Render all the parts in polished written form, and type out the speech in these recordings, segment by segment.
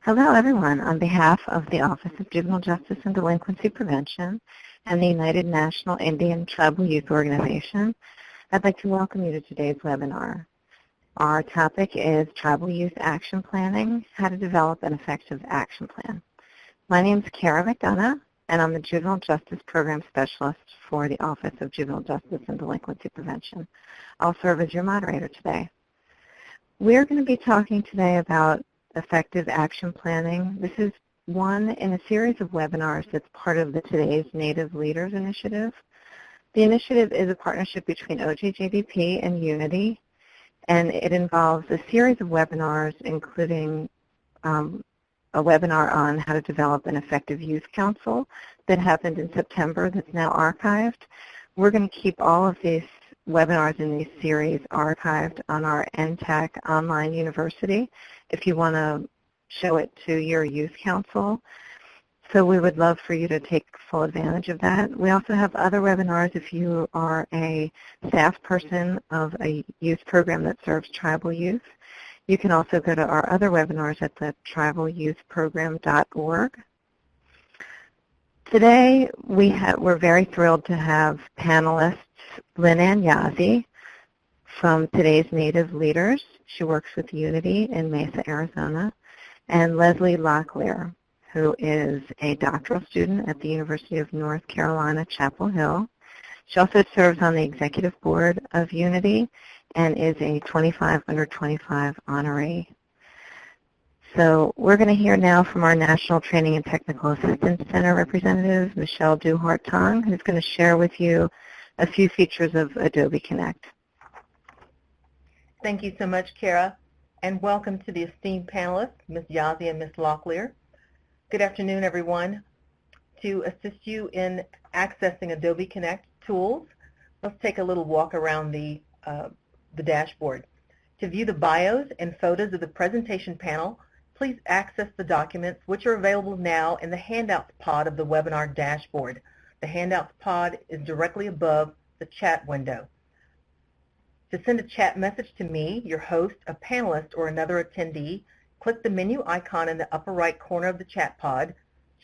Hello, everyone. On behalf of the Office of Juvenile Justice and Delinquency Prevention and the United National Indian Tribal Youth Organization, I'd like to welcome you to today's webinar. Our topic is Tribal Youth Action Planning, How to Develop an Effective Action Plan. My name is Kara McDonough, and I'm the Juvenile Justice Program Specialist for the Office of Juvenile Justice and Delinquency Prevention. I'll serve as your moderator today. We're going to be talking today about effective action planning. This is one in a series of webinars that's part of the Today's Native Leaders Initiative. The initiative is a partnership between OJJDP and Unity, and it involves a series of webinars, including a webinar on how to develop an effective youth council that happened in September that's now archived. We're going to keep all of these webinars in these series archived on our NTTAC online university if you want to show it to your youth council. So we would love for you to take full advantage of that. We also have other webinars if you are a staff person of a youth program that serves tribal youth. You can also go to our other webinars at the tribalyouthprogram.org. Today we're very thrilled to have panelists Lynn-Ann Yazzie from Today's Native Leaders. She works with Unity in Mesa, Arizona, and Leslie Locklear, who is a doctoral student at the University of North Carolina, Chapel Hill. She also serves on the executive board of Unity and is a 25 under 25 honoree. So we're going to hear now from our National Training and Technical Assistance Center representative, Michelle Duhart-Tong, who's going to share with you a few features of Adobe Connect. Thank you so much, Kara, and welcome to the esteemed panelists, Ms. Yazzie and Ms. Locklear. Good afternoon, everyone. To assist you in accessing Adobe Connect tools, let's take a little walk around the dashboard. To view the bios and photos of the presentation panel, please access the documents which are available now in the handouts pod of the webinar dashboard. The handouts pod is directly above the chat window. To send a chat message to me, your host, a panelist, or another attendee, click the menu icon in the upper right corner of the chat pod,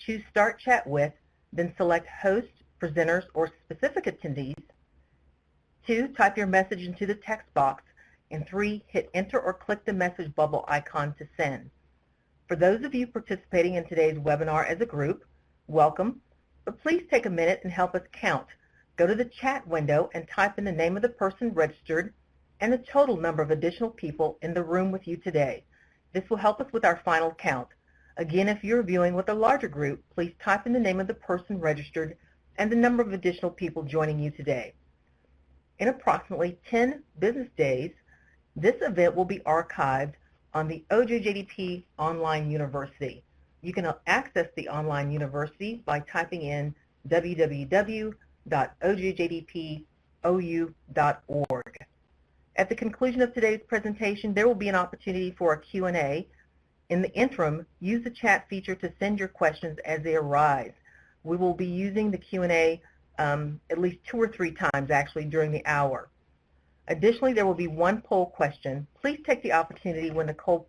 choose Start Chat With, then select Host, Presenters, or Specific Attendees. 2, type your message into the text box, and 3, hit Enter or click the message bubble icon to send. For those of you participating in today's webinar as a group, welcome, but please take a minute and help us count. Go to the chat window and type in the name of the person registered and the total number of additional people in the room with you today. This will help us with our final count. Again, if you're viewing with a larger group, please type in the name of the person registered and the number of additional people joining you today. In approximately 10 business days, this event will be archived on the OJJDP Online University. You can access the online university by typing in www.ojjdpou.org. At the conclusion of today's presentation, there will be an opportunity for a Q&A. In the interim, use the chat feature to send your questions as they arise. We will be using the Q&A at least 2 or 3 times, actually, during the hour. Additionally, there will be one poll question. Please take the opportunity when the poll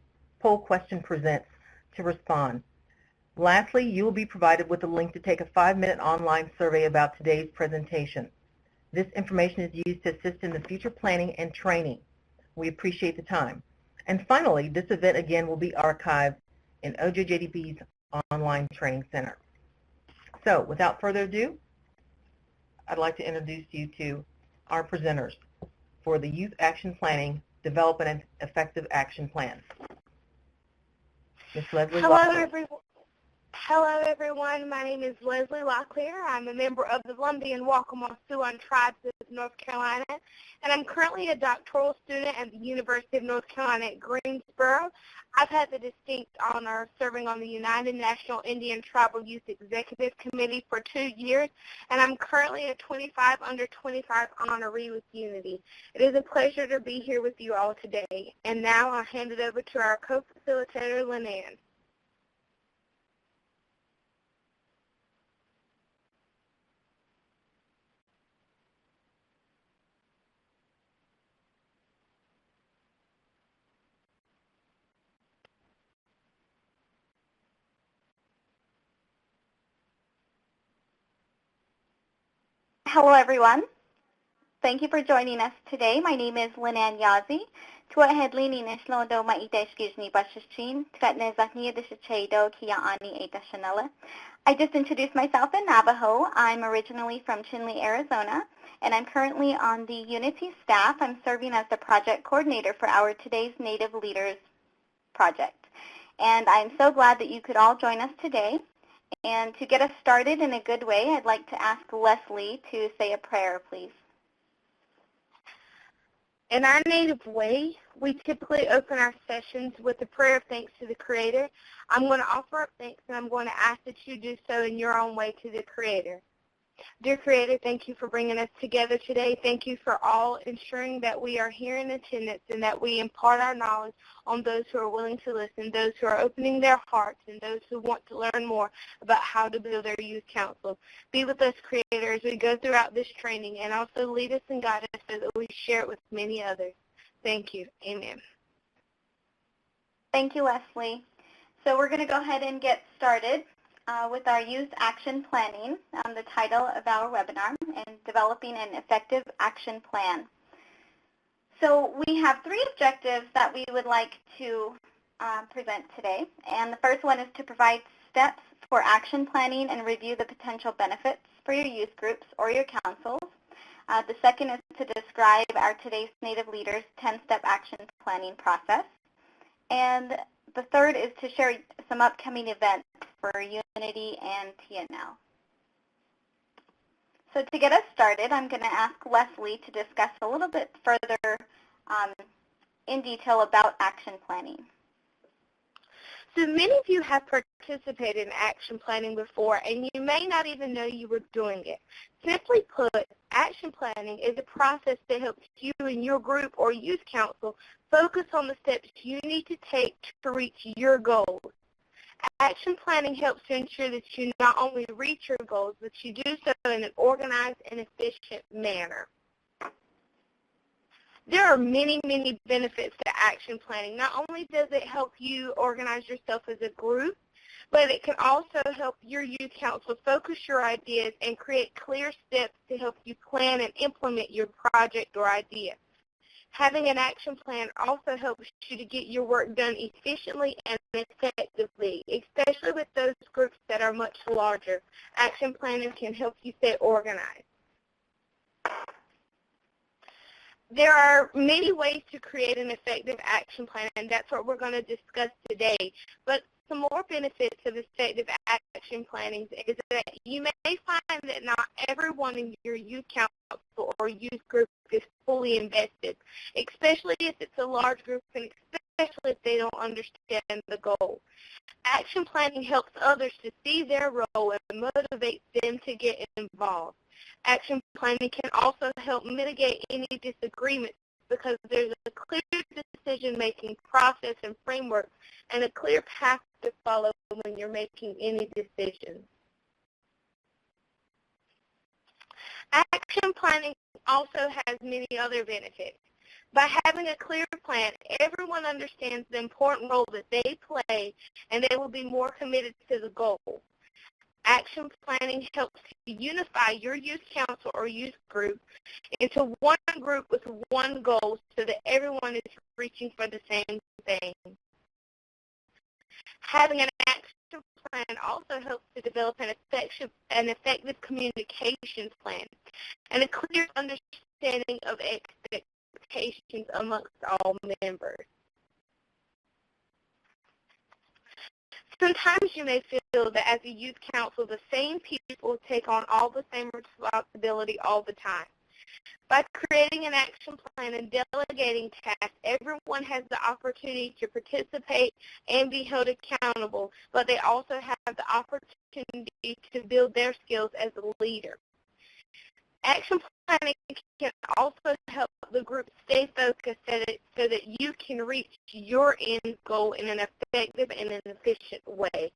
question presents to respond. Lastly, you will be provided with a link to take a 5-minute online survey about today's presentation. This information is used to assist in the future planning and training. We appreciate the time. And finally, this event again will be archived in OJJDP's Online Training Center. So, without further ado, I'd like to introduce you to our presenters for the Youth Action Planning, Develop an Effective Action Plan. Ms. Leslie Locklear. Hello, everyone. My name is Leslie Locklear. I'm a member of the Lumbee and Waccamaw Siouan tribes of North Carolina, and I'm currently a doctoral student at the University of North Carolina at Greensboro. I've had the distinct honor of serving on the United National Indian Tribal Youth Executive Committee for 2 years, and I'm currently a 25 under 25 honoree with Unity. It is a pleasure to be here with you all today. And now I'll hand it over to our co-facilitator, Lynn-Ann. Hello, everyone. Thank you for joining us today. My name is Linan Yazi. Tua Hedlini National Do Maite Skizni Bashashin, Tretne Zakni Dishado Kia Ani Eta Chanela. I just introduced myself in Navajo. I'm originally from Chinle, Arizona, and I'm currently on the Unity staff. I'm serving as the project coordinator for our Today's Native Leaders project. And I'm so glad that you could all join us today. And to get us started in a good way, I'd like to ask Leslie to say a prayer, please. In our native way, we typically open our sessions with a prayer of thanks to the Creator. I'm going to offer up thanks, and I'm going to ask that you do so in your own way to the Creator. Dear Creator, thank you for bringing us together today. Thank you for all ensuring that we are here in attendance and that we impart our knowledge on those who are willing to listen, those who are opening their hearts, and those who want to learn more about how to build their youth council. Be with us, Creator, as we go throughout this training, and also lead us and guide us so that we share it with many others. Thank you. Amen. Thank you, Leslie. So we're going to go ahead and get started with our youth action planning, the title of our webinar, and developing an effective action plan. So we have 3 objectives that we would like to present today. And the first one is to provide steps for action planning and review the potential benefits for your youth groups or your councils. The second is to describe our Today's Native Leaders 10-step action planning process. And the third is to share some upcoming events for Unity and TNL. So to get us started, I'm going to ask Leslie to discuss a little bit further in detail about action planning. So many of you have participated in action planning before, and you may not even know you were doing it. Simply put, action planning is a process that helps you and your group or youth council focus on the steps you need to take to reach your goals. Action planning helps to ensure that you not only reach your goals, but you do so in an organized and efficient manner. There are many, many benefits to action planning. Not only does it help you organize yourself as a group, but it can also help your youth council focus your ideas and create clear steps to help you plan and implement your project or idea. Having an action plan also helps you to get your work done efficiently and effectively, especially with those groups that are much larger. Action planning can help you stay organized. There are many ways to create an effective action plan, and that's what we're going to discuss today. But some more benefits of effective action planning is that you may find that not everyone in your youth council or youth group is fully invested, especially if it's a large group and especially if they don't understand the goal. Action planning helps others to see their role and motivates them to get involved. Action planning can also help mitigate any disagreements because there's a clear decision-making process and framework and a clear path to follow when you're making any decisions. Action planning also has many other benefits. By having a clear plan, everyone understands the important role that they play, and they will be more committed to the goal. Action planning helps to unify your youth council or youth group into one group with one goal so that everyone is reaching for the same thing. Having an action plan also helps to develop an effective communications plan and a clear understanding of expectations amongst all members. Sometimes you may feel that as a youth council, the same people take on all the same responsibility all the time. By creating an action plan and delegating tasks, everyone has the opportunity to participate and be held accountable, but they also have the opportunity to build their skills as a leader. Action planning can also help the group stay focused so that you can reach your end goal in an effective and an efficient way.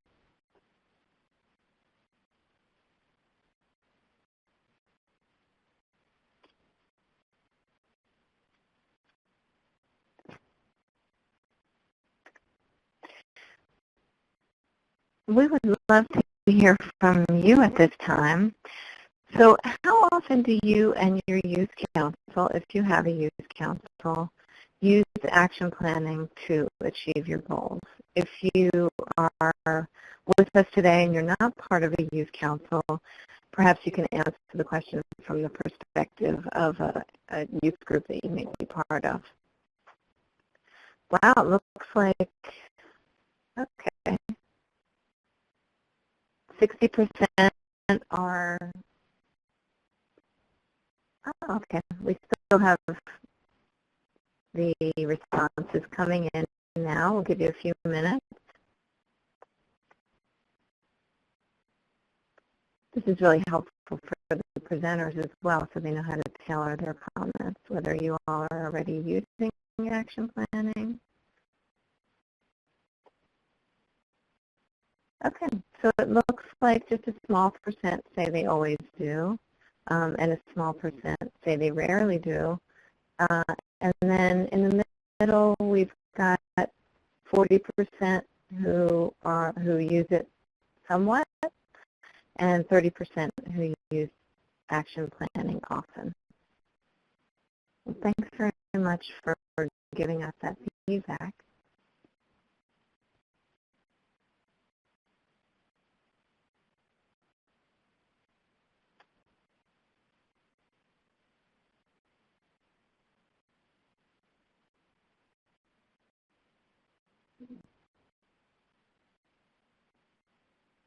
We would love to hear from you at this time. So how often do you and your youth council, if you have a youth council, use action planning to achieve your goals? If you are with us today and you're not part of a youth council, perhaps you can answer the question from the perspective of a youth group that you may be part of. Wow, it looks like, okay, 60% are, oh, okay, we still have the responses coming in now. We'll give you a few minutes. This is really helpful for the presenters as well, so they know how to tailor their comments, whether you all are already using action planning. Okay, so it looks like just a small percent say they always do, and a small percent say they rarely do. And then in the middle, we've got 40% who use it somewhat, and 30% who use action planning often. Well, thanks very much for giving us that feedback.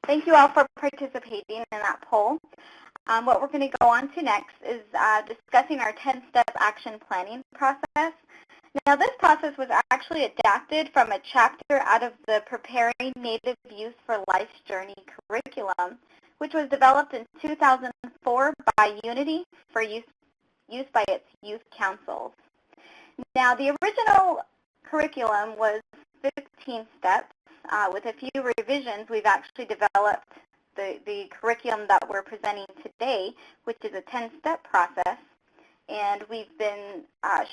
Thank you all for participating in that poll. What we're going to go on to next is discussing our 10-step action planning process. Now, this process was actually adapted from a chapter out of the Preparing Native Youth for Life's Journey curriculum, which was developed in 2004 by Unity for use by its youth councils. Now, the original curriculum was 15 steps. With a few revisions, we've actually developed the curriculum that we're presenting today, which is a 10-step process. And we've been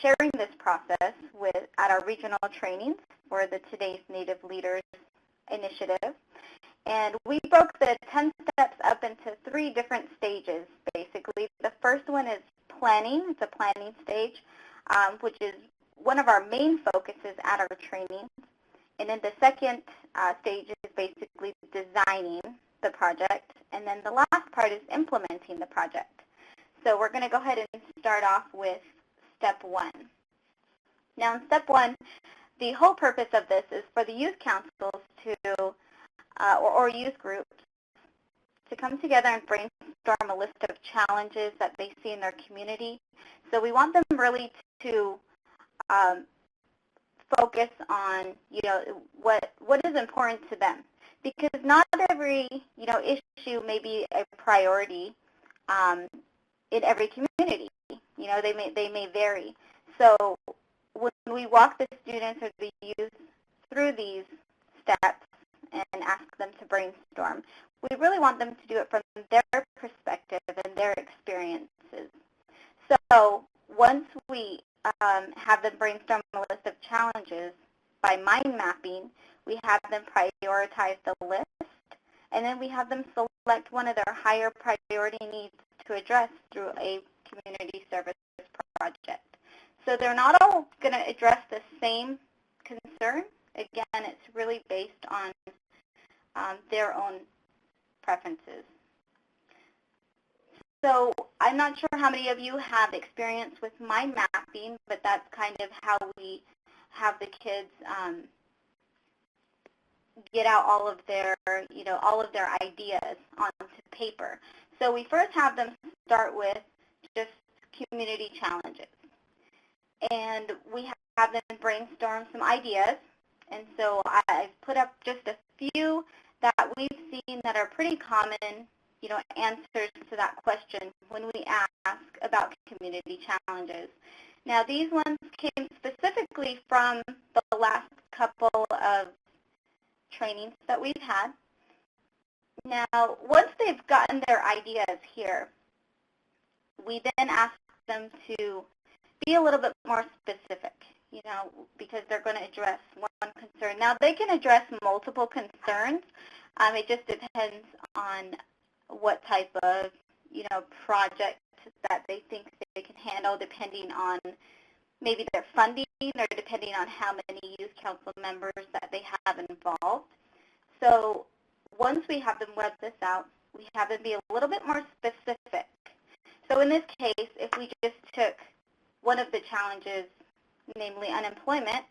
sharing this process at our regional trainings for the Today's Native Leaders initiative. And we broke the 10 steps up into 3 different stages, basically. The first one is planning. It's a planning stage, which is one of our main focuses at our trainings. And then the second stage is basically designing the project. And then the last part is implementing the project. So we're going to go ahead and start off with step 1. Now in step 1, the whole purpose of this is for the youth councils to, or youth groups, to come together and brainstorm a list of challenges that they see in their community. So we want them really to focus on, what is important to them, because not every, issue may be a priority in every community. They may vary. So when we walk the students or the youth through these steps and ask them to brainstorm, we really want them to do it from their perspective and their experiences. So once we have them brainstorm a list of challenges, by mind mapping, we have them prioritize the list, and then we have them select one of their higher priority needs to address through a community service project. So they're not all going to address the same concern. Again, it's really based on their own preferences. So I'm not sure how many of you have experience with mind mapping, but that's kind of how we have the kids get out all of their ideas onto paper. So we first have them start with just community challenges. And we have them brainstorm some ideas. And so I've put up just a few that we've seen that are pretty common, answers to that question when we ask about community challenges. Now, these ones came specifically from the last couple of trainings that we've had. Now, once they've gotten their ideas here, we then ask them to be a little bit more specific, because they're going to address one concern. Now, they can address multiple concerns. It just depends on what type of, project that they think they can handle depending on maybe their funding or depending on how many youth council members that they have involved. So once we have them web this out, we have them be a little bit more specific. So in this case, if we just took one of the challenges, namely unemployment,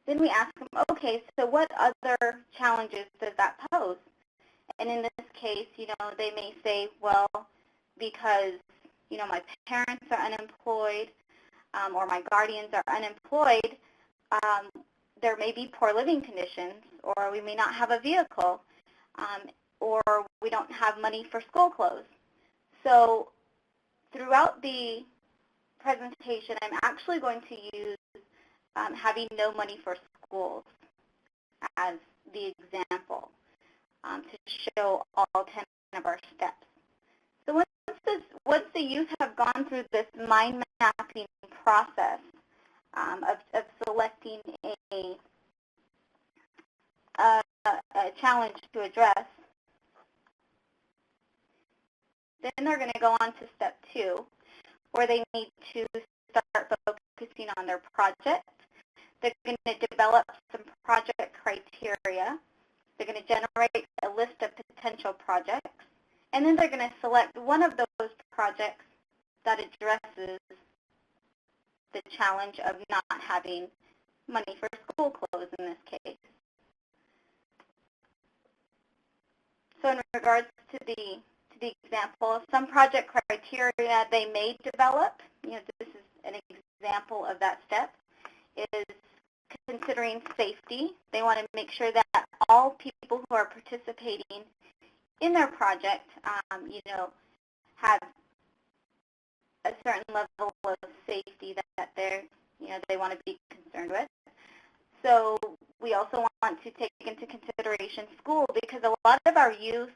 then we ask them, okay, so what other challenges does that pose? And in this case, they may say, well, because, my parents are unemployed or my guardians are unemployed, there may be poor living conditions, or we may not have a vehicle, or we don't have money for school clothes. So throughout the presentation, I'm actually going to use having no money for schools as the example to show all 10 of our steps. So once the youth have gone through this mind mapping process of selecting a challenge to address, then they're going to go on to step 2, where they need to start focusing on their project. They're going to develop some project criteria. They're going to generate a list of potential projects. And then they're going to select one of those projects that addresses the challenge of not having money for school clothes in this case. So in regards to the example of some project criteria they may develop, this is an example of that step, is considering safety. They want to make sure that all people who are participating in their project, have a certain level of safety that they want to be concerned with. So we also want to take into consideration school, because a lot of our youth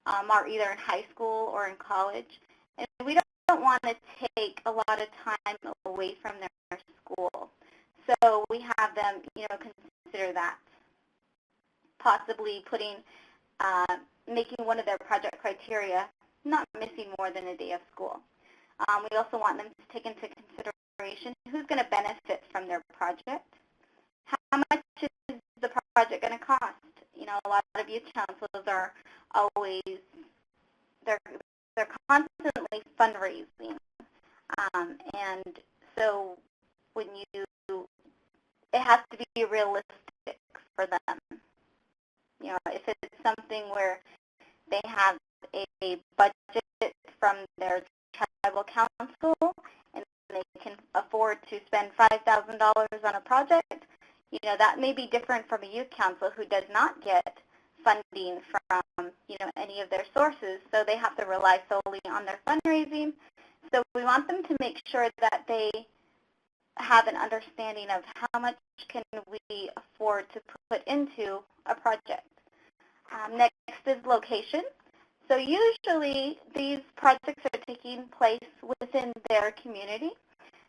are either in high school or in college, and we don't want to take a lot of time away from their school. So we have them, consider that. Possibly making one of their project criteria not missing more than a day of school. We also want them to take into consideration who's going to benefit from their project. How much is the project going to cost? A lot of youth councils are always, they're constantly fundraising. And so it has to be realistic for them. If it's something where they have a budget from their tribal council and they can afford to spend $5,000 on a project, that may be different from a youth council who does not get funding from, any of their sources, so they have to rely solely on their fundraising. So we want them to make sure that they have an understanding of how much can we afford to put into a project. Next is location. So usually these projects are taking place within their community,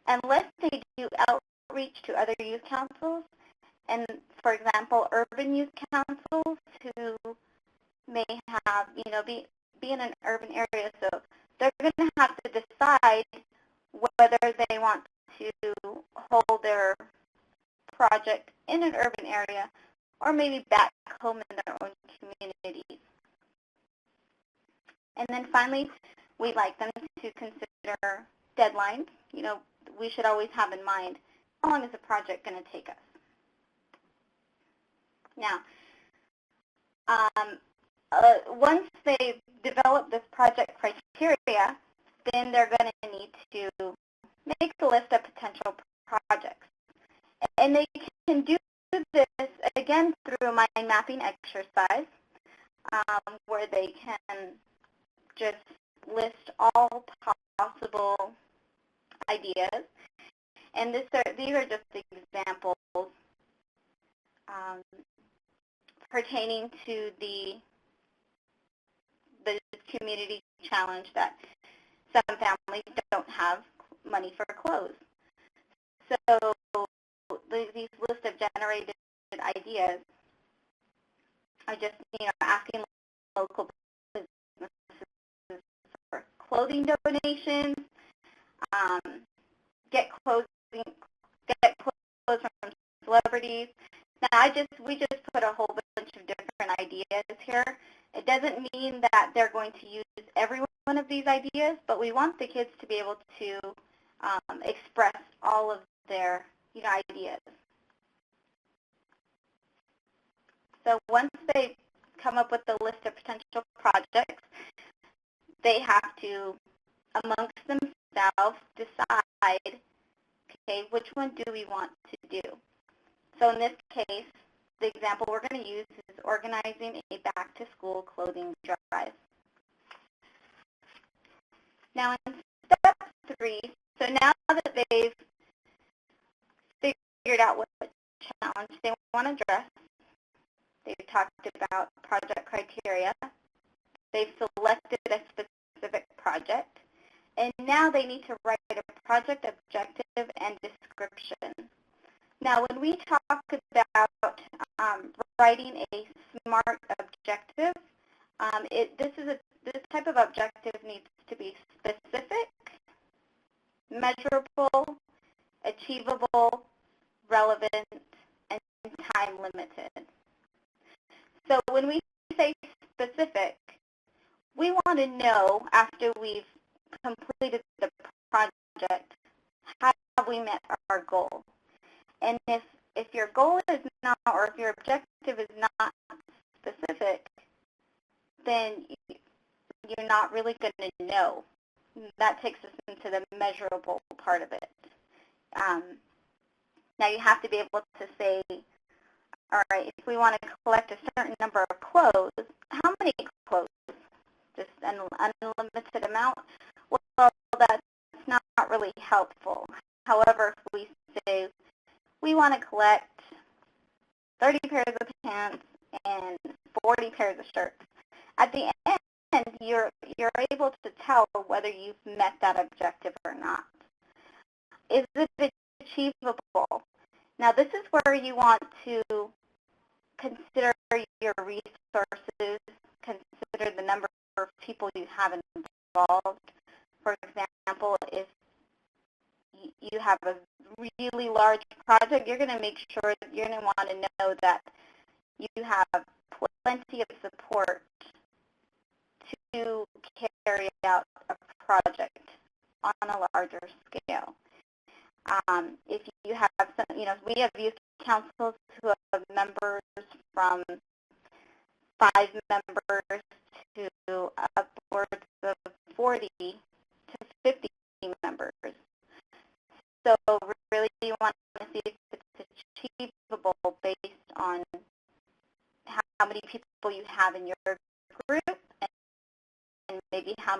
unless they do outreach to other youth councils. And for example, urban youth councils who may have, be in an urban area, so they're going to have to decide whether they want to hold their project in an urban area or maybe back home in their own communities. And then finally, we'd like them to consider deadlines. We should always have in mind, how long is the project going to take us? Now, once they develop this project criteria, then they're going to need to make a list of potential projects. And they can do this, again, through a mind mapping exercise, where they can just list all possible ideas. And these are just examples pertaining to the community challenge that some families don't have money for clothes. So these lists of generated ideas are just, asking local businesses for clothing donations, get clothes from celebrities. Now, we just put a whole bunch of different ideas here. It doesn't mean that they're going to use every one of these ideas, but we want the kids to be able to express all of their ideas. So once they come up with the list of potential projects, they have to, amongst themselves, decide, okay, which one do we want to do? So in this case, the example we're going to use is organizing a back-to-school clothing drive. Now in step 3, so now that they've figured out what challenge they want to address, they've talked about project criteria, they've selected a specific project, and now they need to write a project objective and description. Now, when we talk about writing a SMART objective, this type of objective needs to be specific, measurable, achievable, relevant, and time limited. So when we say specific, we want to know after we've completed the project, how have we met our goal? And if your goal is not, or if your objective is not specific, then you're not really going to know. That takes us into the measurable part of it. Now you have to be able to say, all right, if we want to collect a certain number of clothes, how many clothes? Just an unlimited amount? Well, that's not really helpful. However, if we say we want to collect 30 pairs of pants and 40 pairs of shirts, at the end, you're able to tell whether you've met that objective or not. Is it achievable? Now, this is where you want to consider your resources, consider the number of people you have involved. For example, if you have a really large project, you're going to make sure that you're going to want to know that you have plenty of support to carry out a project on a larger scale. If you have some, we have youth councils who have members from 5 members to upwards of 40 to 50 members. So really you want to see if it's achievable based on how many people you have in your group and maybe how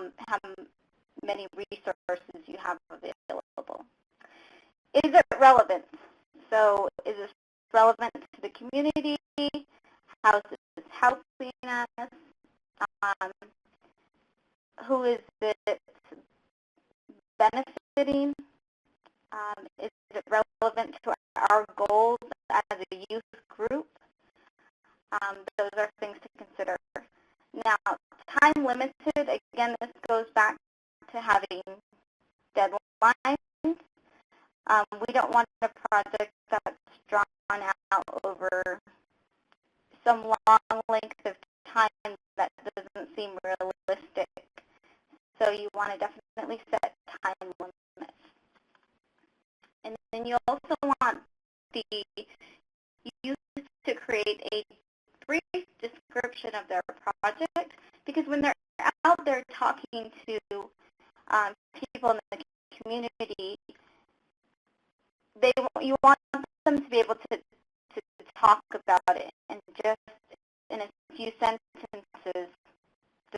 many resources you have available. Is it relevant? So is this relevant to the community? How is this helping us? Who is it benefiting? Is it relevant to our goals as a youth group? Those are things to consider. Now, time limited, again, this goes back to having deadlines. We don't want a project that's drawn out over some long length of time that doesn't seem realistic. So you want to definitely set time limits. And then you also want the youth to create a brief description of their project, because when they're out there talking to people in the community, you want them to be able to talk about it and just in a few sentences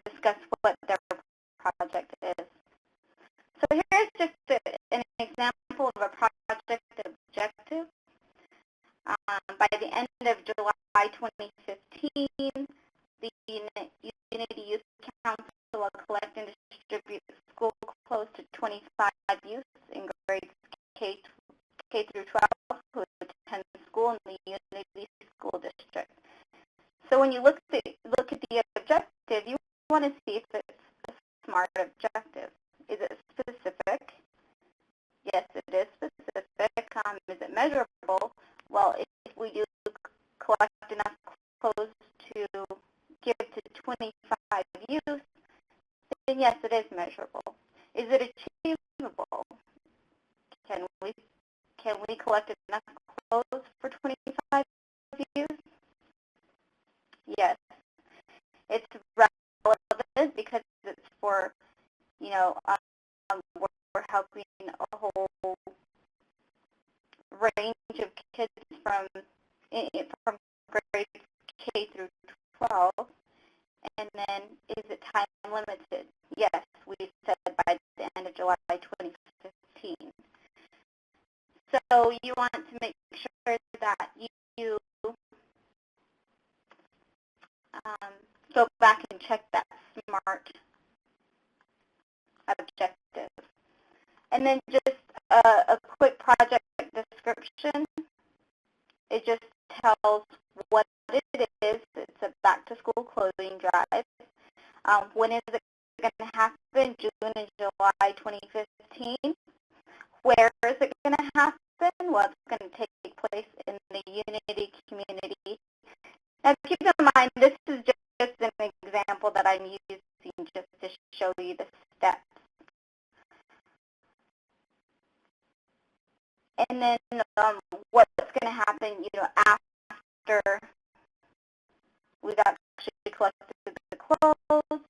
discuss what their project is. So here's just an example of a project objective. By the end of July 2015, the Unity Youth Council will collect and distribute school clothes to 25 youth in grades K through 12 who attend school in the Unity School District. So when you look at the objective, you want to see if it's a SMART objective. Yes, it is specific. Is it measurable? Well, if we do collect enough clothes to give to 25 youth, then yes, it is measurable. Is it achievable? Can we collect enough clothes for 25 youth? Yes. It's relevant because it's for, you know, we're helping a whole range of kids from grades K through 12. And then, is it time limited? Yes, we said by the end of July 2015. So you want to make sure that you go back and check that SMART objective. And then just a quick project description. It just tells what it is. It's a back-to-school clothing drive. When is it going to happen? June and July 2015. Where is it going to happen? Well, it's going to take place in the Unity community. Now, keep in mind, this is just an example that I'm using just to show you the steps. And then what's going to happen, after we've actually collected the clothes, well,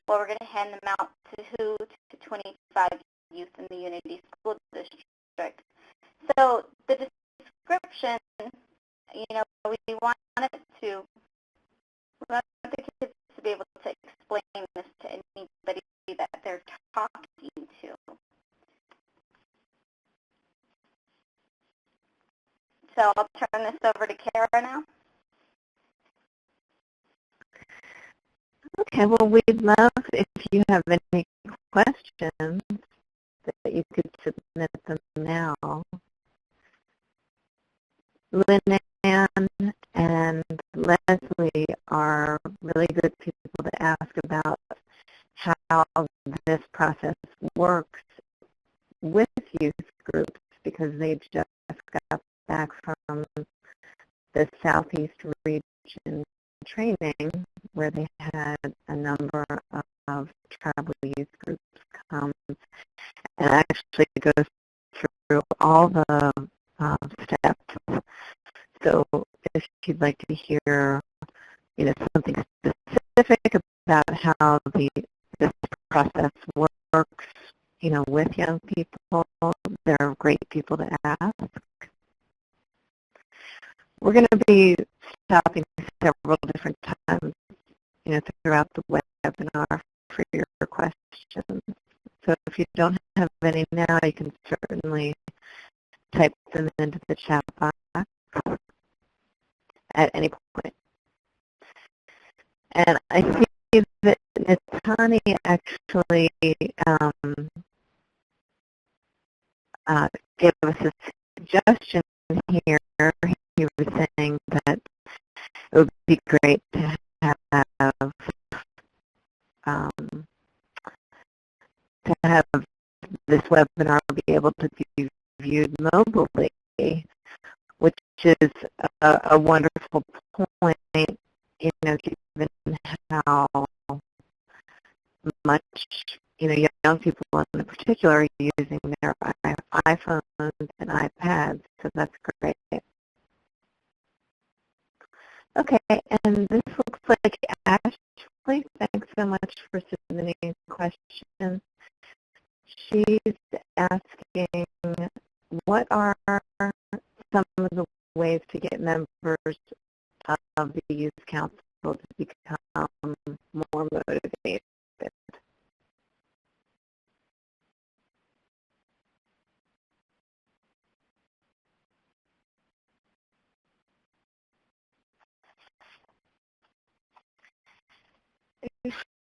we're going to hand them out to who? To 25 youth in the Unity School District. So the description, we want the kids to be able to explain this to anybody that they're talking to. So I'll turn this over to Kara now. Okay, well, we'd love if you have any questions that you could submit them now. Lynn Ann and Leslie are really good people to ask about how this process works with youth groups, because they just got back from the Southeast region training where they had a number of tribal youth groups come and actually go through all the steps. So if you'd like to hear, something specific about how this process works, with young people, they're great people to ask. We're going to be stopping several different times, throughout the webinar for your questions. So if you don't have any now, you can certainly type them into the chat box at any point. And I see that Nitani actually gave us a suggestion here. He was saying that it would be great to have this webinar be able to be viewed mobilely, which is a wonderful point, given how much, young people in particular are using their iPhones and iPads, so that's great. Okay, and this looks like Ashley. Thanks so much for submitting questions. She's asking, what are some of the ways to get members of the Youth Council to become more motivated?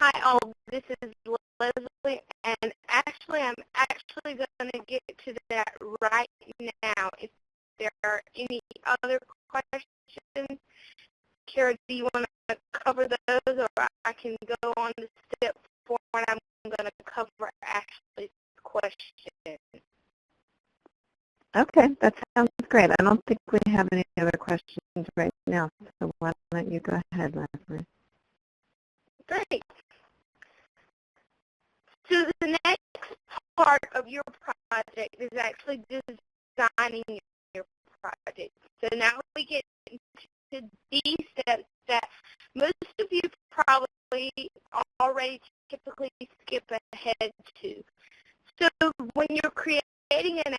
Hi all, this is Leslie, and I'm actually going to get to that right now. If there are any other questions, Kara, do you want to cover those, or I can go on to step 4 and I'm going to cover Ashley's question? Okay, that sounds great. I don't think we have any other questions right now, so why don't you go ahead, Leslie? Great. So the next part of your project is actually designing your project. So now we get into these steps that most of you probably already typically skip ahead to. So when you're creating an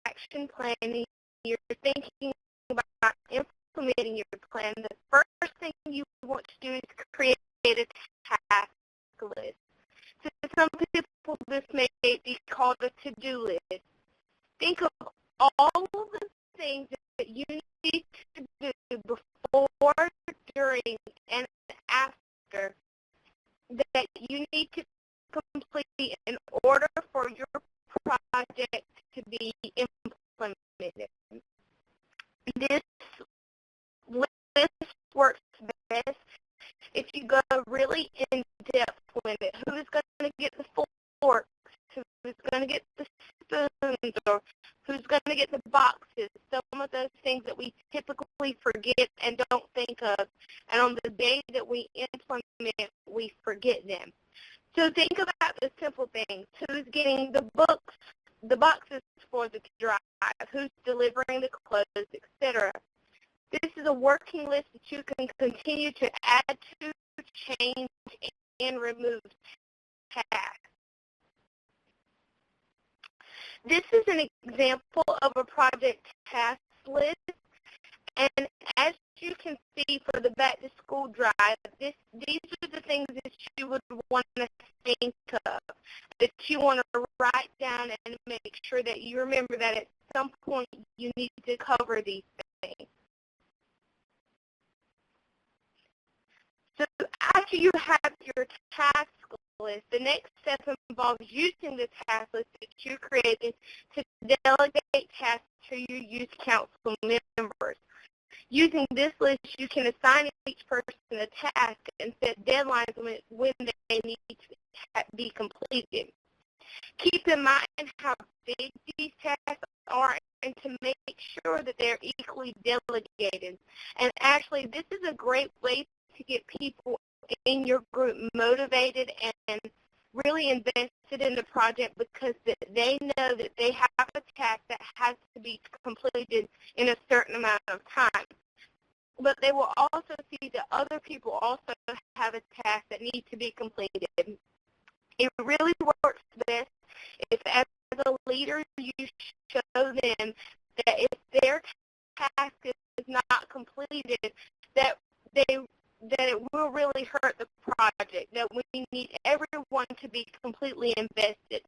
action plan and you're thinking about implementing your plan, the first thing you want to do is create a task list. So some people, this may be called a to-do list. Think of all of the things that you need to do before, during, and after that you need to complete in order for your project to be implemented. This list works best if you go really in depth with it. Who's going to get the forks? Who's going to get the spoons? Or who's going to get the boxes? Some of those things that we typically forget and don't think of. And on the day that we implement, we forget them. So think about the simple things. Who's getting the books, the boxes for the drive? Who's delivering the clothes, etc. This is a working list that you can continue to add to, change, and remove tasks. This is an example of a project task list, and as you can see for the back-to-school drive, these are the things that you would want to think of, that you want to write down and make sure that you remember that at some point you need to cover these things. So after you have your task list, the next step involves using the task list that you created to delegate tasks to your youth council members. Using this list, you can assign each person a task and set deadlines when they need to be completed. Keep in mind how big these tasks are and to make sure that they're equally delegated. And actually, this is a great way to get people in your group motivated and really invested in the project, because they know that they have a task that has to be completed in a certain amount of time. But they will also see that other people also have a task that needs to be completed. It really works best if, as a leader, you show them that if their task is not completed, that it will really hurt the project, that we need everyone to be completely invested.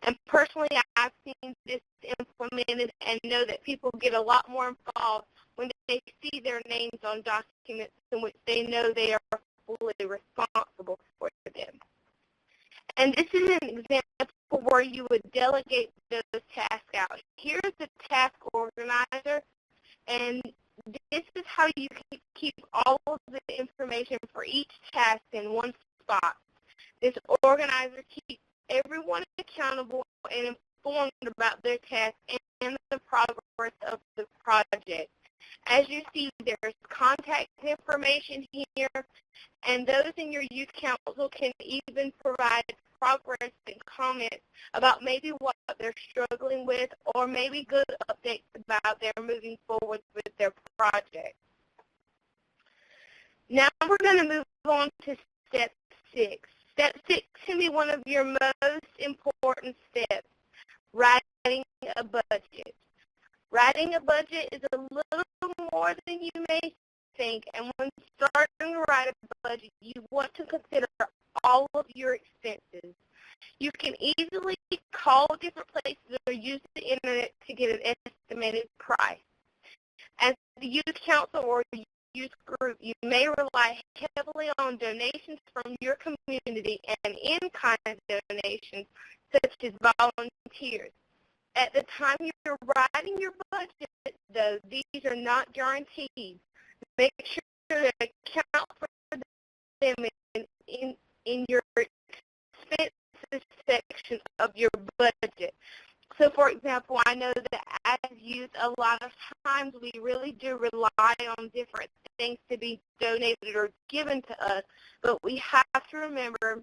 And personally, I've seen this implemented and know that people get a lot more involved when they see their names on documents in which they know they are fully responsible for them. And this is an example where you would delegate those tasks out. Here's the task organizer, and this is how you can keep all of the information for each task in one spot. This organizer keeps everyone accountable and informed about their task and the progress of the project. As you see, there's contact information here, and those in your youth council can even provide progress and comments about maybe what they're struggling with, or maybe good updates about their moving forward with their project. Now we're going to move on to step 6. Step 6 can be one of your most important steps, writing a budget. Writing a budget is a little more than you may think, and when starting to write a budget, you want to consider all of your expenses. You can easily call different places or use the internet to get an estimated price. As the youth council or youth group, you may rely heavily on donations from your community and in-kind donations, such as volunteers. At the time you're writing your budget, though, these are not guaranteed. Make sure to account for them in your expenses section of your budget. So, for example, I know that as youth, a lot of times we really do rely on different things to be donated or given to us, but we have to remember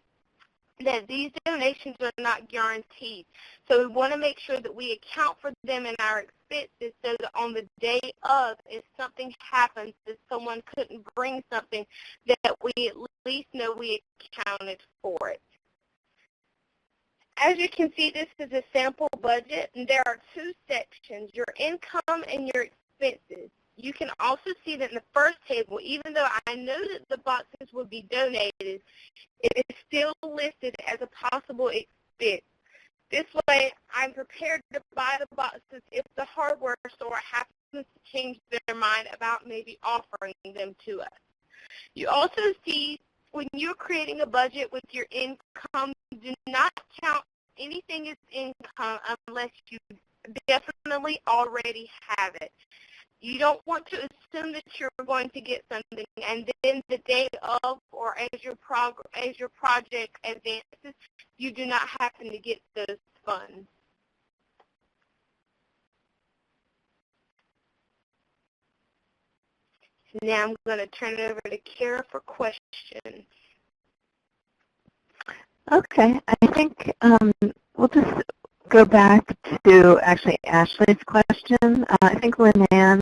that these donations are not guaranteed. So we want to make sure that we account for them in our expenses so that on the day of, if something happens, if someone couldn't bring something, that we at least know we accounted for it. As you can see, this is a sample budget, and there are two sections, your income and your expenses. You can also see that in the first table, even though I know that the boxes will be donated, it is still listed as a possible expense. This way, I'm prepared to buy the boxes if the hardware store happens to change their mind about maybe offering them to us. You also see when you're creating a budget with your income, do not count anything as income unless you definitely already have it. You don't want to assume that you're going to get something, and then the day of or as your project advances, you do not happen to get those funds. Now I'm going to turn it over to Kara for questions. Okay, I think we'll just go back to actually Ashley's question. I think Lynanne,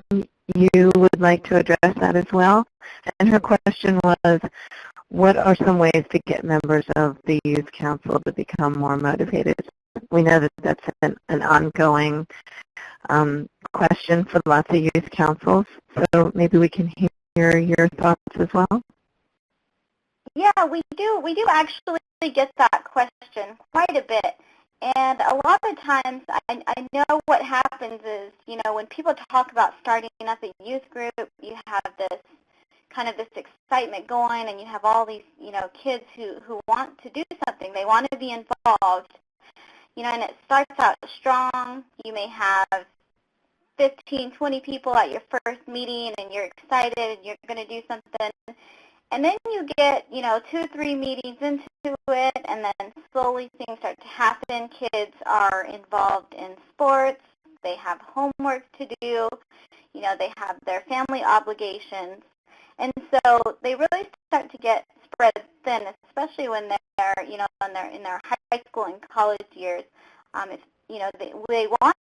you would like to address that as well. And her question was, what are some ways to get members of the Youth Council to become more motivated? We know that that's an ongoing question for lots of youth councils, so maybe we can hear your thoughts as well. Yeah, we do actually get that question quite a bit. And a lot of times I know what happens is, when people talk about starting up a youth group, you have this excitement going, and you have all these, kids who want to do something. They want to be involved, and it starts out strong. You may have 15, 20 people at your first meeting, and you're excited, and you're going to do something. And then you get, 2 or 3 meetings into it, and then slowly things start to happen. Kids are involved in sports. They have homework to do. They have their family obligations. And so they really start to get spread thin, especially when they're, in their high school and college years. They want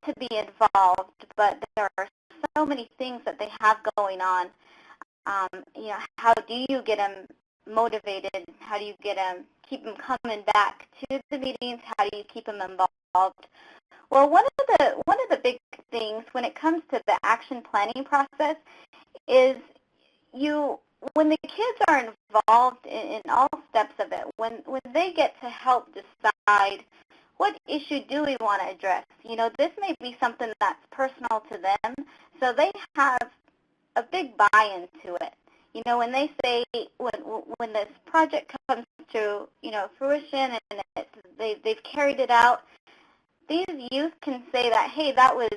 to be involved, but there are so many things that they have going on. How do you get them motivated? How do you keep them coming back to the meetings? How do you keep them involved? Well, one of the big things when it comes to the action planning process is when the kids are involved in all steps of it, when they get to help decide what issue do we want to address. This may be something that's personal to them, so they have a big buy-in to it. When they say, when this project comes to, fruition and they've carried it out, these youth can say that, hey, that was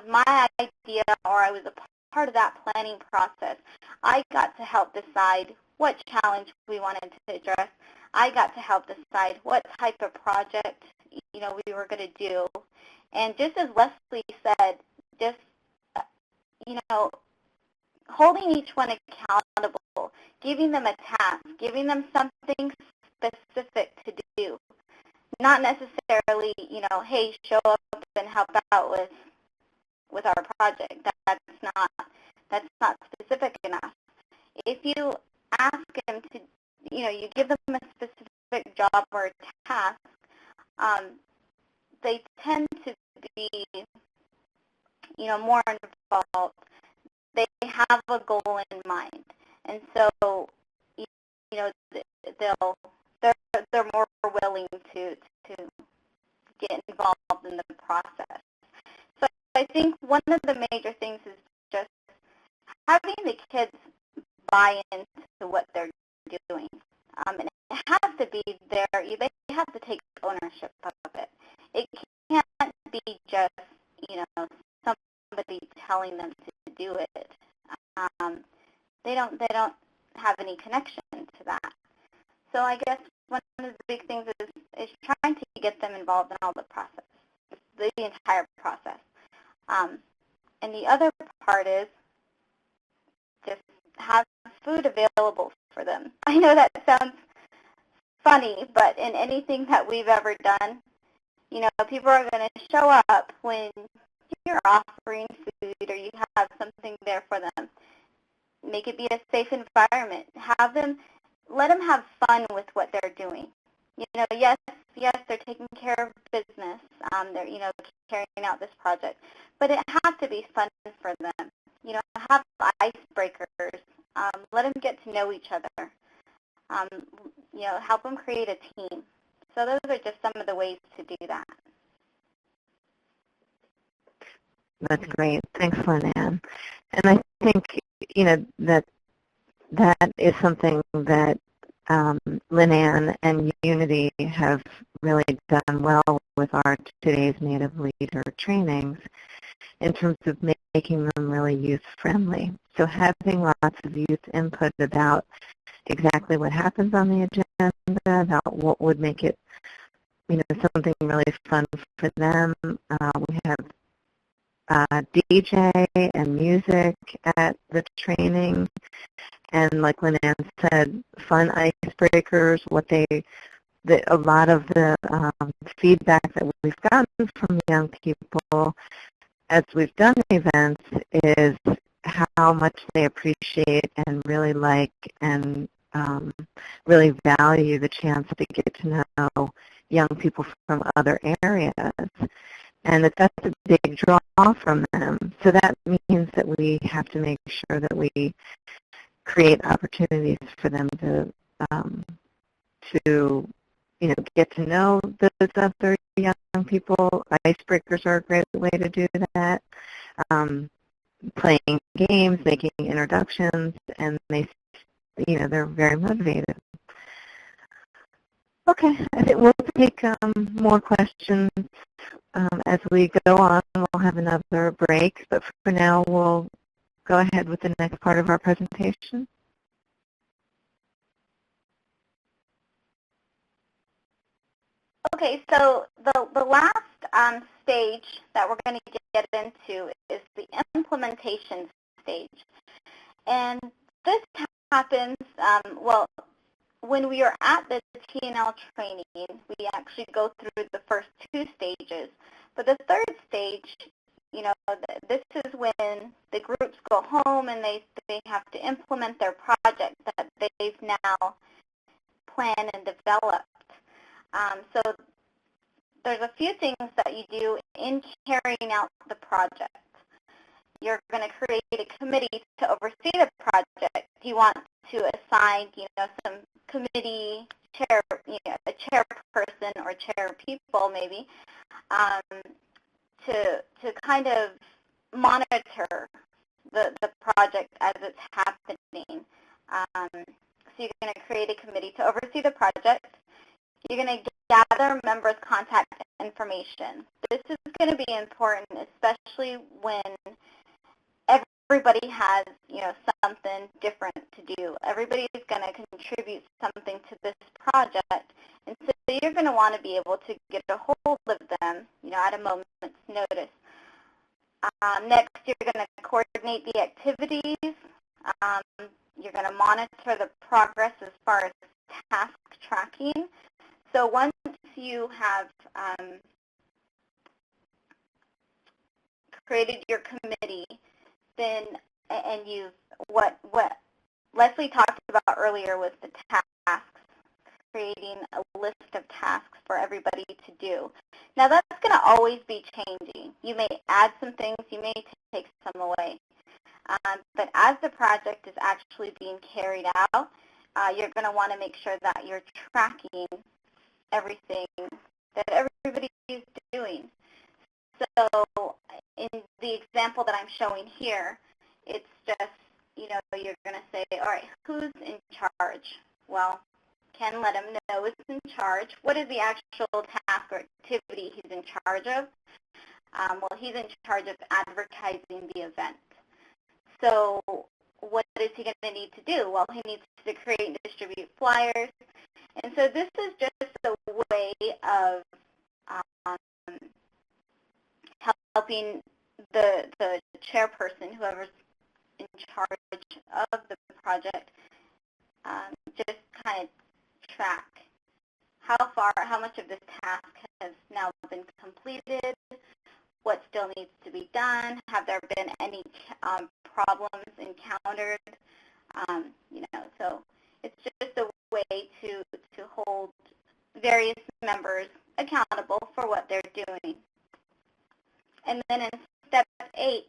my idea, or I was a part of that planning process. I got to help decide what challenge we wanted to address. I got to help decide what type of project, we were going to do. And just as Leslie said, just holding each one accountable, giving them a task, giving them something specific to do. Not necessarily, hey, show up and help out with our project. That's not specific enough. If you ask them to, you give them a specific job or a task, they tend to be, more involved. They have a goal in mind, and so they're more willing to get involved in the process. So I think one of the major things is just having the kids buy into what they're doing, and it has to be they have to take ownership of it. It can't be just somebody telling them to do it. They don't have any connection to that. So I guess one of the big things is is trying to get them involved in all the process, the entire process. And the other part is just have food available for them. I know that sounds funny, but in anything that we've ever done, you know, people are going to show up when you're offering food or you have something there for them. Make it be a safe environment. Have them, let them have fun with what they're doing. You know, yes, they're taking care of business. They're, you know, carrying out this project, but it has to be fun for them. You know, have icebreakers. Let them get to know each other. You know, help them create a team. So those are just some of the ways to do that. That's great. Thanks, Lynn-Ann. And I think, you know, that is something that Lynn-Ann and Unity have really done well with our Today's Native Leader trainings in terms of making them really youth-friendly. So having lots of youth input about exactly what happens on the agenda, about what would make it, you know, something really fun for them. We have DJ and music at the training, and like Lynn-Ann said, fun icebreakers. A lot of the feedback that we've gotten from young people as we've done events is how much they appreciate and really like and really value the chance to get to know young people from other areas, and that's a big draw from them. So that means that we have to make sure that we create opportunities for them to you know, get to know those other young people. Icebreakers are a great way to do that. Playing games, making introductions, and they're very motivated. Okay, I think we'll take more questions as we go on. We'll have another break, but for now we'll go ahead with the next part of our presentation. Okay, so the last stage that we're going to get into is the implementation stage. And this happens, well, when we are at the T&L training, we actually go through the first two stages. But the third stage, you know, this is when the groups go home and they have to implement their project that they've now planned and developed. So there's a few things that you do in carrying out the project. You're going to create a committee to oversee the project. You want to assign, you know, some committee chair, you know, a chairperson or chair people maybe, to kind of monitor the project as it's happening. So you're going to create a committee to oversee the project. You're going to gather members' contact information. This is going to be important, especially when everybody has, you know, something different to do. Everybody's going to contribute something to this project, and so you're going to want to be able to get a hold of them, you know, at a moment's notice. Next, you're going to coordinate the activities. You're going to monitor the progress as far as task tracking. So once you have created your committee, then and you've what Leslie talked about earlier was the tasks, creating a list of tasks for everybody to do. Now that's going to always be changing. You may add some things, you may take some away. But as the project is actually being carried out, you're going to want to make sure that you're tracking everything that everybody is doing. So in the example that I'm showing here, it's just, you know, you're going to say, all right, who's in charge? Well, Ken let him know who's in charge. What is the actual task or activity he's in charge of? Well, he's in charge of advertising the event. So what is he going to need to do? Well, he needs to create and distribute flyers. And so this is just a way of helping the chairperson, whoever's in charge of the project, just kind of track how much of this task has now been completed, what still needs to be done, have there been any problems encountered, so it's just a way to hold various members accountable for what they're doing. And then in step 8,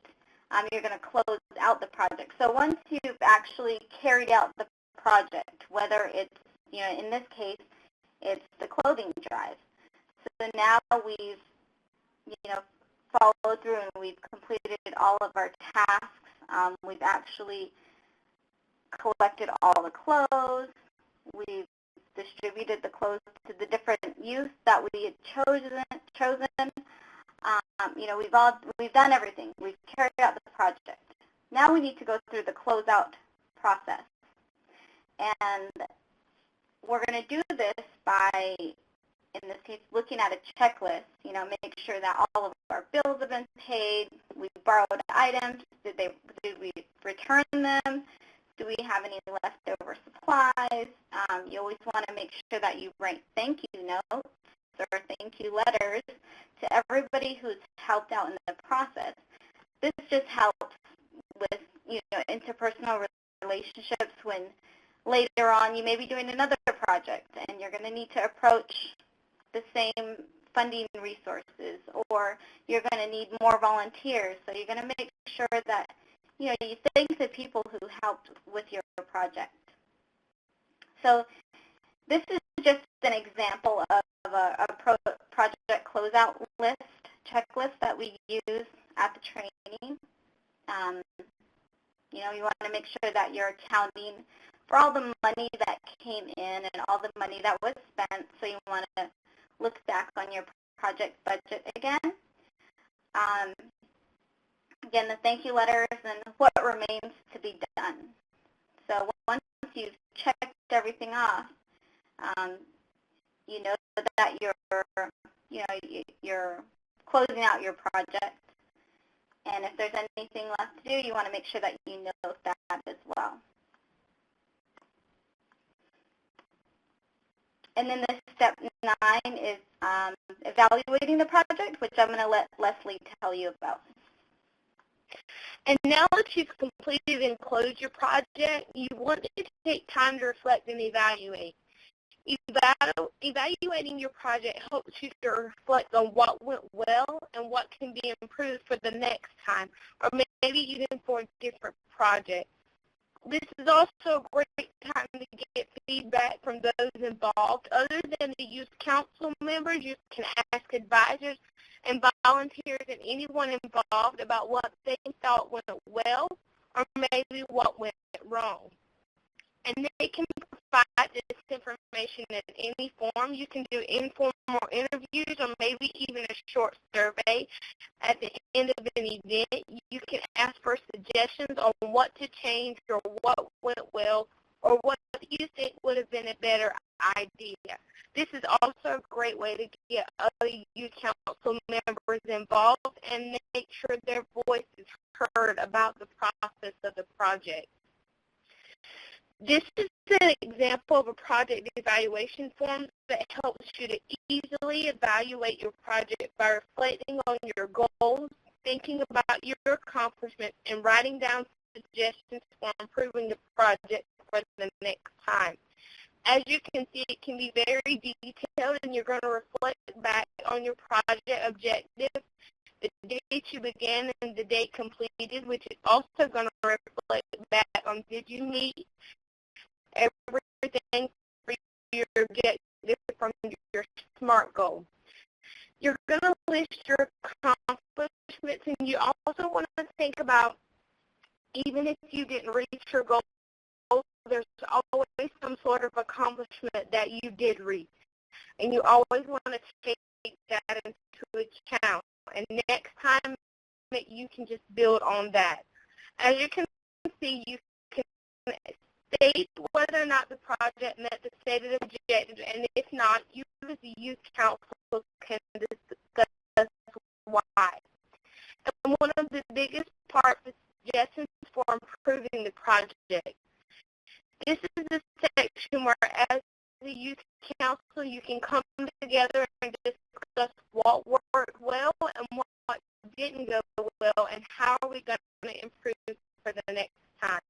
you're going to close out the project. So once you've actually carried out the project, whether it's, in this case, it's the clothing drive. So now we've, followed through and we've completed all of our tasks. We've actually collected all the clothes. We've distributed the clothes to the different youth that we had chosen. We've done everything. We've carried out the project. Now we need to go through the closeout process. And we're going to do this by, in this case, looking at a checklist, make sure that all of our bills have been paid, we borrowed items, did we return them, do we have any leftover supplies? You always want to make sure that you write thank you notes or thank you letters to everybody who's helped out in the process. This just helps with, interpersonal relationships when later on you may be doing another project and you're going to need to approach the same funding resources, or you're going to need more volunteers. So you're going to make sure that, you thank the people who helped with your project. So this is just an example of a project closeout checklist that we use at the training. You want to make sure that you're accounting for all the money that came in and all the money that was spent. So you want to look back on your project budget again. Again, the thank you letters and what remains to be done. So once you've checked everything off, you know that you're closing out your project. And if there's anything left to do, you want to make sure that you note that as well. And then the step 9 is evaluating the project, which I'm going to let Leslie tell you about. And now that you've completed and closed your project, you want to take time to reflect and evaluate. Evaluating your project helps you to reflect on what went well and what can be improved for the next time, or maybe even for a different project. This is also a great time to get feedback from those involved. Other than the youth council members, you can ask advisors and volunteers and anyone involved about what they thought went well or maybe what went wrong. And they can provide this information in any form. You can do informal interviews or maybe even a short survey at the end of an event. You can ask for suggestions on what to change or what went well or what you think would have been a better idea. This is also a great way to get other youth council members involved and make sure their voice is heard about the process of the project. This is an example of a project evaluation form that helps you to easily evaluate your project by reflecting on your goals, thinking about your accomplishments, and writing down suggestions for improving the project for the next time. As you can see, it can be very detailed, and you're going to reflect back on your project objective, the date you began and the date completed, which is also going to reflect back on did you meet everything for your objective from your SMART goal. You're going to list your accomplishments, and you also want to think about even if you didn't reach your goal, there's always some sort of accomplishment that you did reach. And you always want to take that into account. And next time that you can just build on that. As you can see, you can State whether or not the project met the stated objectives, and if not, you as the youth council can discuss why. And one of the biggest parts is suggestions for improving the project. This is the section where, as the youth council, you can come together and discuss what worked well and what didn't go well, and how are we going to improve for the next time.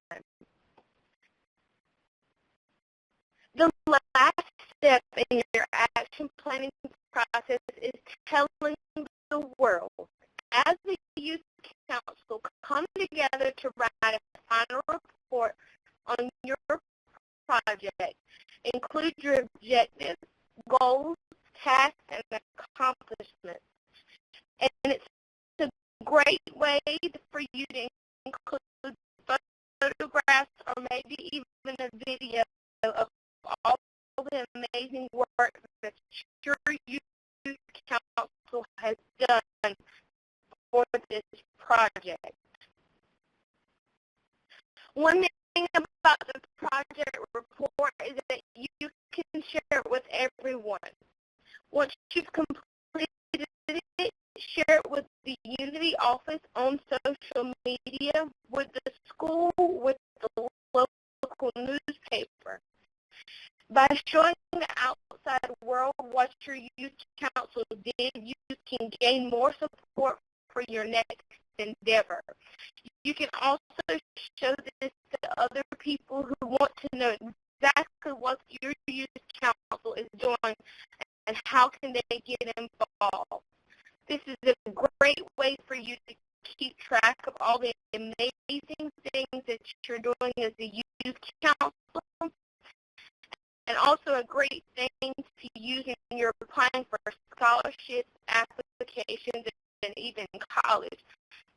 The last step in your action planning process is telling the world. As the youth council, come together to write a final report on your project. Include your objectives, goals, tasks, and accomplishments. And it's a great way for you to include photographs or maybe even a video of all the amazing work that your youth council has done for this project. One thing about the project report is that you can share it with everyone. Once you've completed it, share it with the Unity office on social media, with the school, with the local newspaper. By showing the outside world what your youth council did, you can gain more support for your next endeavor. You can also show this to other people who want to know exactly what your youth council is doing and how can they get involved. This is a great way for you to keep track of all the amazing things that you're doing as a youth council, and also a great thing to use when you're applying for scholarships, applications, and even college.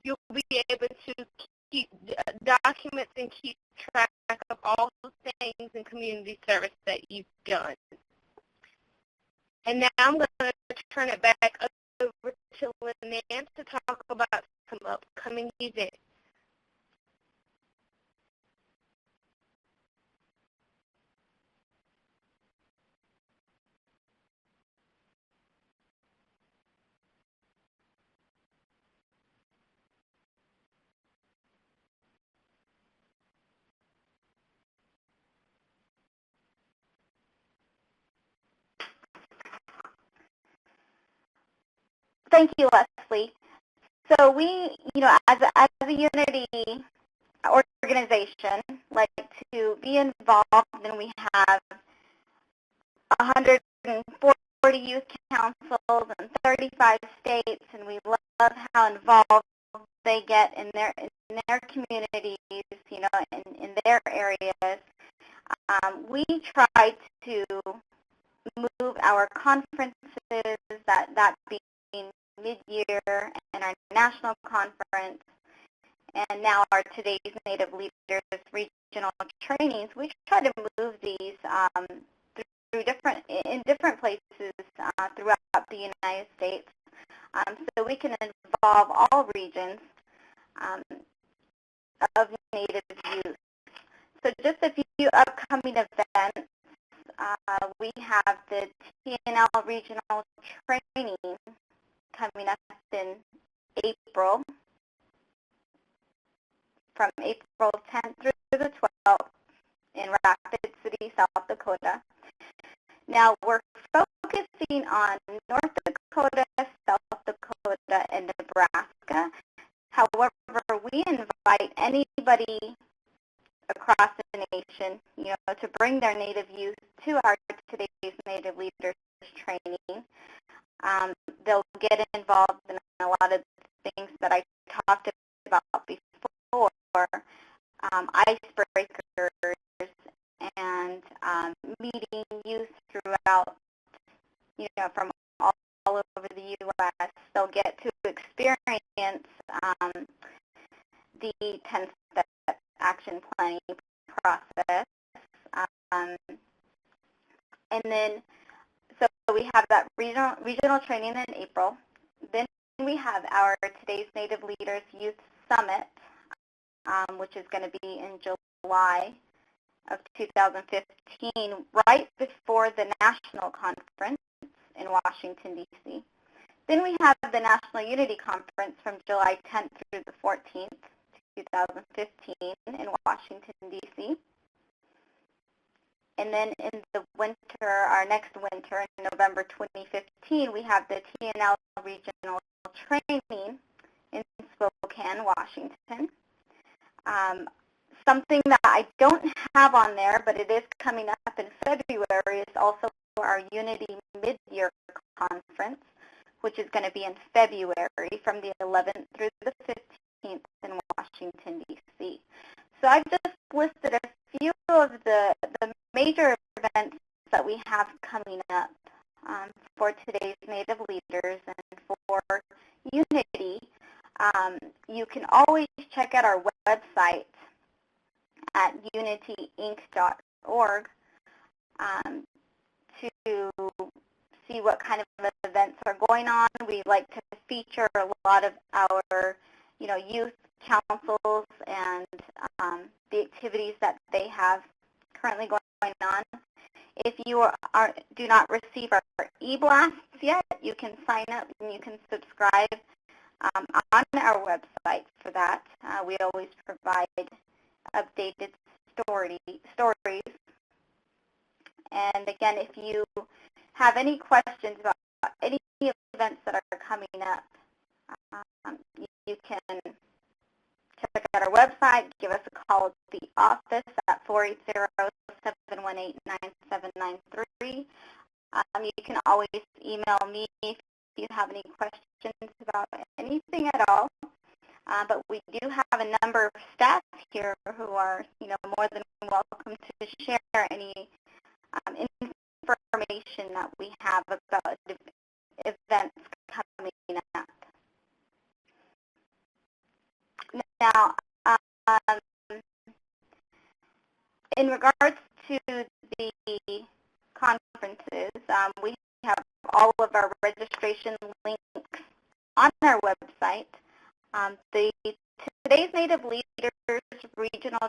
You'll be able to keep documents and keep track of all the things in community service that you've done. And now I'm going to turn it back over to Lynanne to talk about some upcoming events. Thank you, Leslie. So we, as a Unity organization, like to be involved, and we have 140 youth councils in 35 states, and we love how involved they get in their communities, in their areas. We try to move our conferences, that being mid-year, and our national conference, and now our Today's Native Leaders regional trainings. We try to move these in different places throughout the United States, so we can involve all regions of Native youth. So just a few upcoming events. We have the TNL regional training coming up in April, from April 10th through the 12th in Rapid City, South Dakota. Now we're focusing on North Dakota, South Dakota, and Nebraska. However, we invite anybody across the nation, to bring their Native youth to our Today's Native Leaders training. They'll get involved in a lot of things that I talked about before, icebreakers, and meeting youth throughout, from all over the U.S. They'll get to experience the 10-step action planning process. And then, so we have that regional training in April. Then we have our Today's Native Leaders Youth Summit, which is going to be in July. of 2015, right before the national conference in Washington, D.C. Then we have the National Unity Conference from July 10th through the 14th, 2015 in Washington, D.C. And then in the winter, our next winter, in November 2015, we have the TNL Regional Training in Spokane, Washington. Something that I don't have on there, but it is coming up in February, is also our Unity Mid-Year Conference, which is going to be in February from the 11th through the 15th in Washington, D.C. So I've just listed a few of the major events that we have coming up for today's Native leaders and for Unity. You can always check out our website at unityinc.org to see what kind of events are going on. We like to feature a lot of our, youth councils and the activities that they have currently going on. If you do not receive our e-blasts yet, you can sign up and you can subscribe on our website for that. We always provide updated stories. And again, if you have any questions about any events that are coming up, you can check out our website, give us a call at the office at 480-718-9793. You can always email me if you have any questions about anything at all. But we do have a number of staff here who are, more than welcome to share any information that we have about events coming up. Now, in regards to the conferences, we have all of our registration links on our website. The Today's Native Leaders Regional